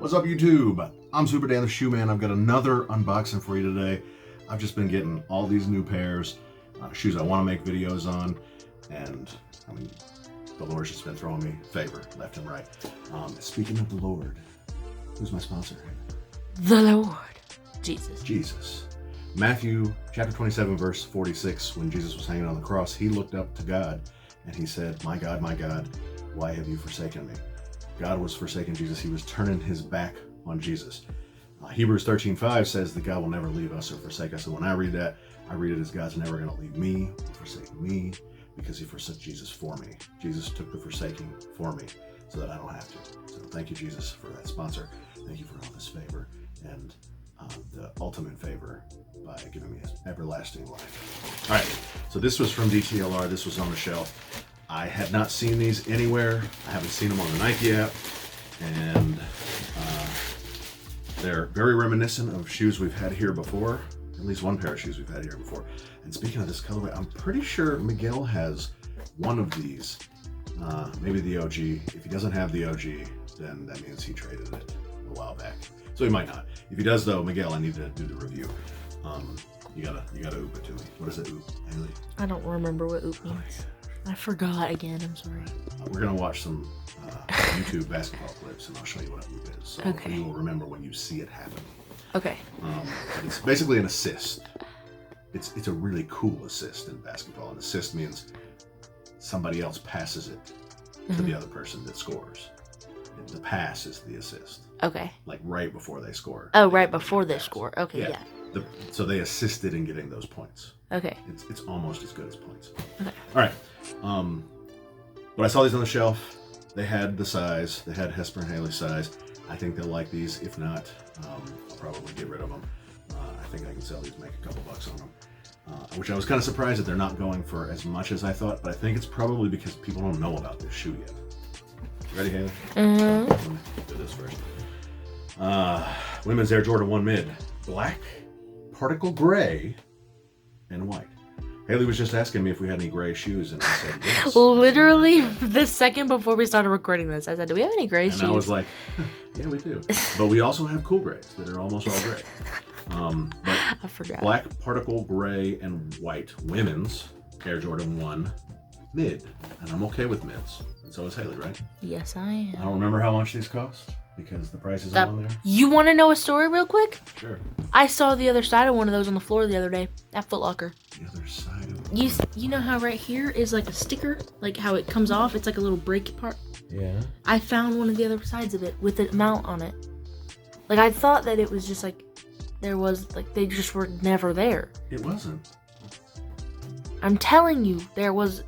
What's up, YouTube? I'm Super Dan the Shoe Man. I've got another unboxing for you today. I've just been getting all these new pairs, shoes I want to make videos on, and I mean, the Lord's just been throwing me favor left and right. Speaking of the Lord, who's my sponsor? The Lord. Jesus. Jesus. Matthew chapter 27, verse 46, when Jesus was hanging on the cross, he looked up to God and he said, my God, why have you forsaken me? God was forsaking Jesus. He was turning his back on Jesus. Hebrews 13:5 says that God will never leave us or forsake us. And when I read that, I read it as God's never going to leave me or forsake me because he forsook Jesus for me. Jesus took the forsaking for me so that I don't have to. So thank you, Jesus, for that sponsor. Thank you for all this favor and the ultimate favor by giving me everlasting life. All right, so this was from DTLR. This was on the shelf. I had not seen these anywhere. I haven't seen them on the Nike app, and they're very reminiscent of shoes we've had here before, at least one pair of shoes we've had here before. And speaking of this colorway, I'm pretty sure Miguel has one of these, maybe the OG. If he doesn't have the OG, then that means he traded it a while back. So he might not. If he does though, Miguel, I need to do the review. You gotta oop it to me. What is it, oop, Haley? I don't remember what oop means. I forgot again, I'm sorry. We're gonna watch some YouTube basketball clips and I'll show you what a oop is. So okay. You will remember when you see it happen. Okay. It's basically an assist. It's a really cool assist in basketball. An assist means somebody else passes it to the other person that scores. The pass is the assist. Okay. Like right before they score. Oh, right before they score. Okay, yeah. So they assisted in getting those points. Okay. It's almost as good as points. Okay. All right. But I saw these on the shelf. They had the size. They had Hesper and Haley's size. I think they'll like these. If not, I'll probably get rid of them. I think I can sell these, make a couple bucks on them. Which I was kind of surprised that they're not going for as much as I thought, but I think it's probably because people don't know about this shoe yet. Ready, Haley? Mm-hmm. Let me do this first. Women's Air Jordan 1 Mid. Black, particle gray, and white. Haley was just asking me if we had any gray shoes, and I said yes. Literally the second before we started recording this, I said, do we have any gray shoes? And I was like, yeah, we do. But we also have cool grays that are almost all gray. But I forgot. Black, particle gray, and white women's Air Jordan 1 Mid. And I'm okay with mids. And so is Haley, right? Yes, I am. I don't remember how much these cost because the price isn't on there. You want to know a story real quick? Sure. I saw the other side of one of those on the floor the other day at Foot Locker. The other side of it. You know how right here is like a sticker? Like how it comes off? It's like a little break part. Yeah. I found one of the other sides of it with a mount on it. Like I thought that it was just like there was like they just were never there. It wasn't. I'm telling you, there was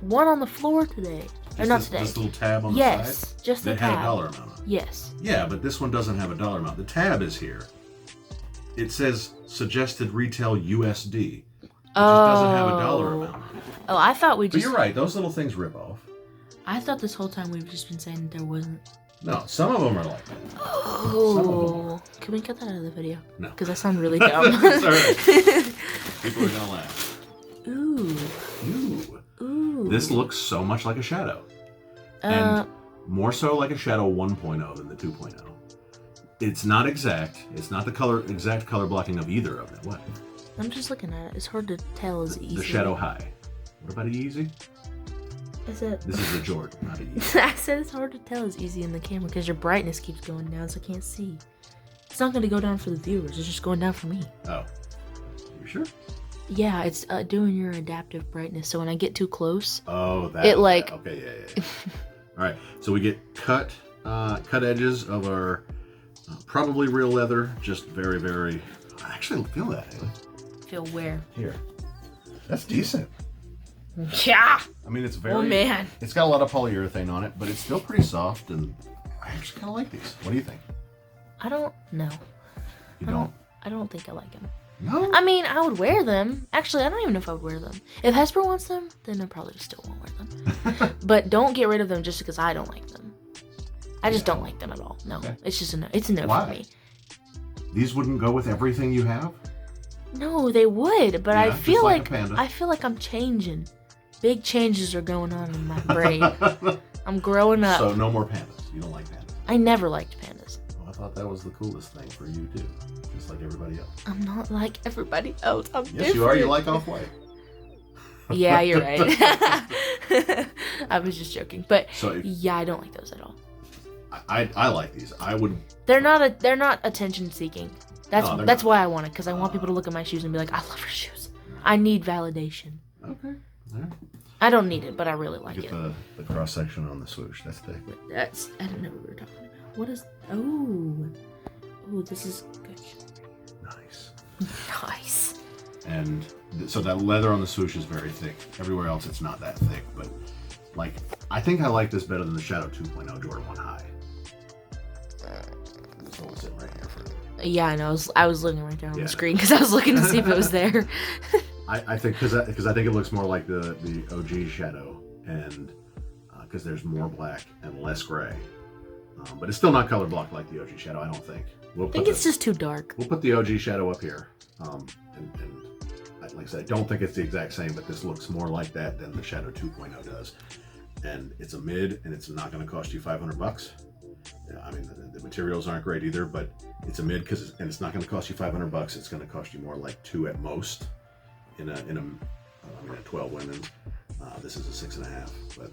one on the floor today. Or not today. This little tab on the side? Yes, just the that tab. had a dollar amount on it. Yes. Yeah, but this one doesn't have a dollar amount. The tab is here. It says suggested retail USD. It just doesn't have a dollar amount. Oh, I thought we But just... you're right. Those little things rip off. I thought this whole time we've just been saying that there wasn't... No, some of them are like that. Oh. Can we cut that out of the video? No. Because I sound really dumb. It's all right. People are going to laugh. Ooh. Ooh. Ooh. This looks so much like a shadow. And more so like a shadow 1.0 than the 2.0. It's not exact. It's not the exact color blocking of either of them. What? I'm just looking at it. It's hard to tell as easy. The Shadow High. What about Easy? I said... This is a Jordan, not a Yeezy. I said it's hard to tell as easy in the camera because your brightness keeps going down, so I can't see. It's not going to go down for the viewers. It's just going down for me. Oh. You sure? Yeah, it's doing your adaptive brightness. So when I get too close, oh, that. It like. Okay, yeah. All right, so we get cut edges of our probably real leather. Just very, very. I actually feel that. Haley. Feel where? Here. That's decent. Yeah. I mean, it's very. Oh man. It's got a lot of polyurethane on it, but it's still pretty soft, and I actually kind of like these. What do you think? I don't know. You don't? I don't think I like them. No. I mean, I would wear them. Actually, I don't even know if I would wear them. If Hesper wants them, then I probably still won't wear them. But don't get rid of them just because I don't like them. I just don't like them at all. No, okay. It's just a no. It's a no for me. These wouldn't go with everything you have? No, they would, but yeah, I feel like I'm changing. Big changes are going on in my brain. I'm growing up. So no more pandas. You don't like pandas? I never liked pandas. Well, thought that was the coolest thing for you too, just like everybody else. I'm not like everybody else. I'm different. Yes, you are. You like Off-White. Yeah, you're right. I was just joking, but So yeah, I don't like those at all. I like these. I would. They're not attention seeking. No, they're That's not. why I want it, because I want people to look at my shoes and be like, I love her shoes. I need validation. Okay. All right. I don't need it, but I really like Get it. the cross section on the swoosh. That's thick. I don't know what we were talking about. What is? Oh, this is good. Nice. Nice. And so that leather on the swoosh is very thick. Everywhere else, it's not that thick. But like, I think I like this better than the Shadow 2.0 Jordan 1 High. This one's sitting right here for. Yeah, I know. I was looking right there on Yeah. the screen because I was looking to see if it was there. I think because I think it looks more like the OG Shadow, and because there's more black and less gray, but it's still not color blocked like the OG Shadow. I don't think. I think it's just too dark. We'll put the OG Shadow up here, like I said, I don't think it's the exact same, but this looks more like that than the Shadow 2.0 does, and it's a mid, and it's not going to cost you $500. Yeah, I mean the materials aren't great either, but it's a mid and it's not going to cost you $500. It's going to cost you more like $2 at most. In a 12 women. This is a 6.5, but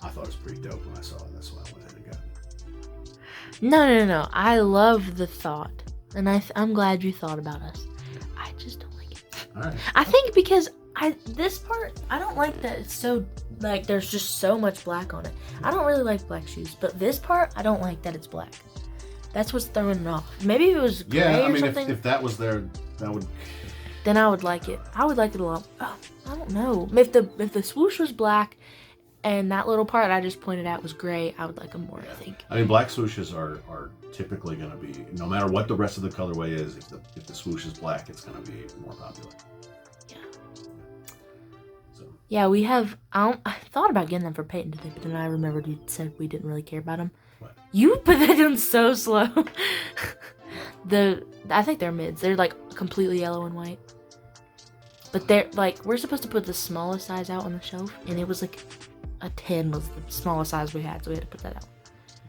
I thought it was pretty dope when I saw it. That's why I went ahead and got it. No. I love the thought, and I'm glad you thought about us. I just don't like it. All right. I think because this part, I don't like that it's so, like, there's just so much black on it. I don't really like black shoes, but this part, I don't like that it's black. That's what's throwing it off. Maybe if it was gray Yeah, I or mean, something, if that was there, that would. then I would like it. I would like it a lot. Oh, I don't know. If the swoosh was black and that little part I just pointed out was gray, I would like them more, I think. I mean, black swooshes are typically going to be, no matter what the rest of the colorway is, if the swoosh is black, it's going to be more popular. Yeah. So. Yeah, we have. I thought about getting them for Peyton today, but then I remembered you said we didn't really care about them. What? You put that down so slow. I think they're mids. They're like completely yellow and white. But they're like, we're supposed to put the smallest size out on the shelf, and it was like a 10 was the smallest size we had, so we had to put that out.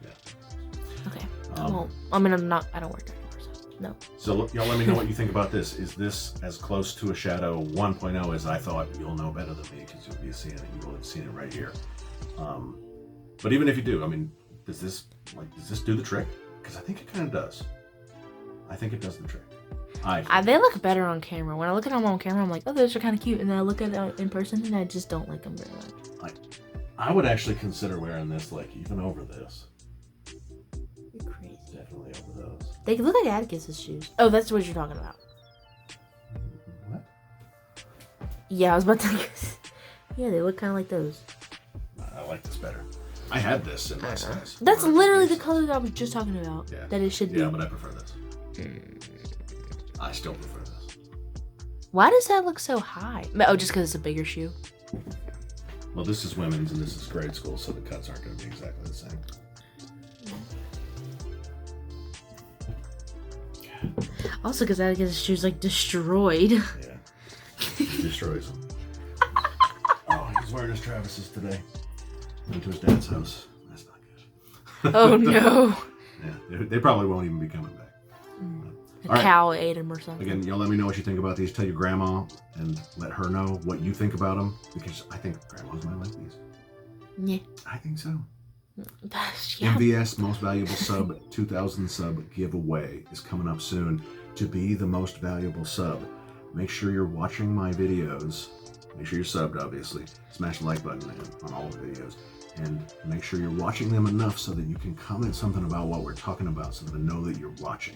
Yeah. Okay. Well, I mean, I don't work there anymore, so no. So y'all let me know what you think about this. Is this as close to a Shadow 1.0 as I thought? You'll know better than me because you'll be seeing it. You will have seen it right here. But even if you do, I mean, does this do the trick? Because I think it kind of does. I think it does the trick. They look better on camera. When I look at them on camera, I'm like, oh, those are kind of cute. And then I look at them in person, and I just don't like them very much. I would actually consider wearing this, like, even over this. You're crazy. Definitely over those. They look like Atticus's shoes. Oh, that's what you're talking about. What? Yeah, I was about to. Yeah, they look kind of like those. I like this better. I had this in my size. That's literally the color that I was just talking about. Yeah. That it should be. Yeah, but I prefer this. I still prefer this. Why does that look so high? Oh, just because it's a bigger shoe. Well, this is women's and this is grade school, so the cuts aren't going to be exactly the same. Also, because Atticus's shoes like destroyed. Yeah. He destroys them. Oh, he's wearing his Travis's today. Went to his dad's house. That's not good. Oh no. Yeah, they probably won't even be coming back. A All right. cow ate him or something. Again, y'all let me know what you think about these. Tell your grandma and let her know what you think about them, because I think grandmas might like these. Yeah. I think so. Yeah. MVS Most Valuable Sub 2000 sub giveaway is coming up soon. To be the most valuable sub, make sure you're watching my videos. Make sure you're subbed, obviously. Smash the like button on all the videos. And make sure you're watching them enough so that you can comment something about what we're talking about, so that I know that you're watching.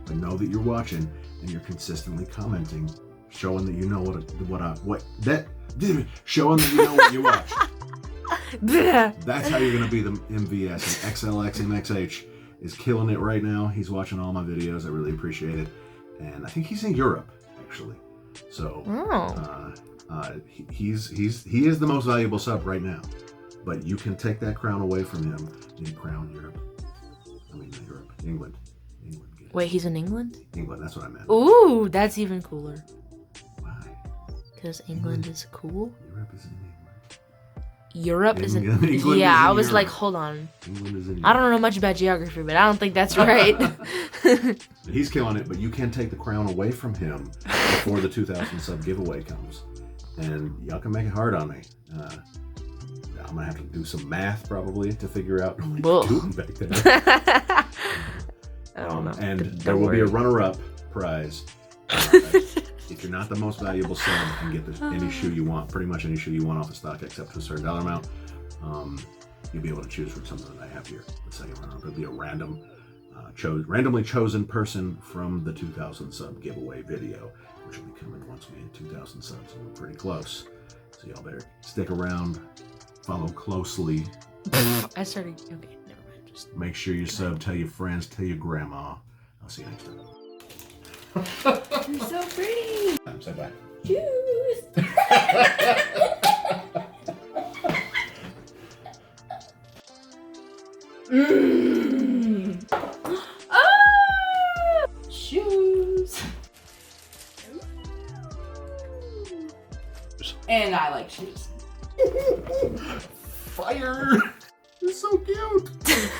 I know that you're watching and you're consistently commenting, showing that you know showing that you know what you watch. That's how you're gonna be the MVS. And XLX MXH is killing it right now. He's watching all my videos. I really appreciate it. And I think he's in Europe, actually. So he is the most valuable sub right now. But you can take that crown away from him in Europe. I mean, not Europe, England. Wait, he's in England? England, that's what I meant. Ooh, that's even cooler. Why? Because England is cool? Europe is in England. Europe is in. England is Yeah, in I was like, Europe. hold on. England is in I don't know much about geography, but I don't think that's right. He's killing it, but you can take the crown away from him before the 2,000 sub giveaway comes. And y'all can make it hard on me. I'm gonna have to do some math probably to figure out what you're doing back there. I don't know. And Don't there will be a worry. runner-up prize. If you're not the most valuable sub and get any shoe you want, pretty much any shoe you want off the stock except to a certain dollar amount, you'll be able to choose from something that I have here. The second runner-up, it'll be a randomly chosen person from the 2,000 sub giveaway video, which will be coming once we hit 2,000 subs, and we're pretty close. So y'all better stick around, follow closely, I started. Okay, never mind. Just make sure you sub, tell your friends, tell your grandma. I'll see you next time. you're so pretty. Say bye. Choose. Ah! Shoes. And I like shoes. Fire! It's so cute.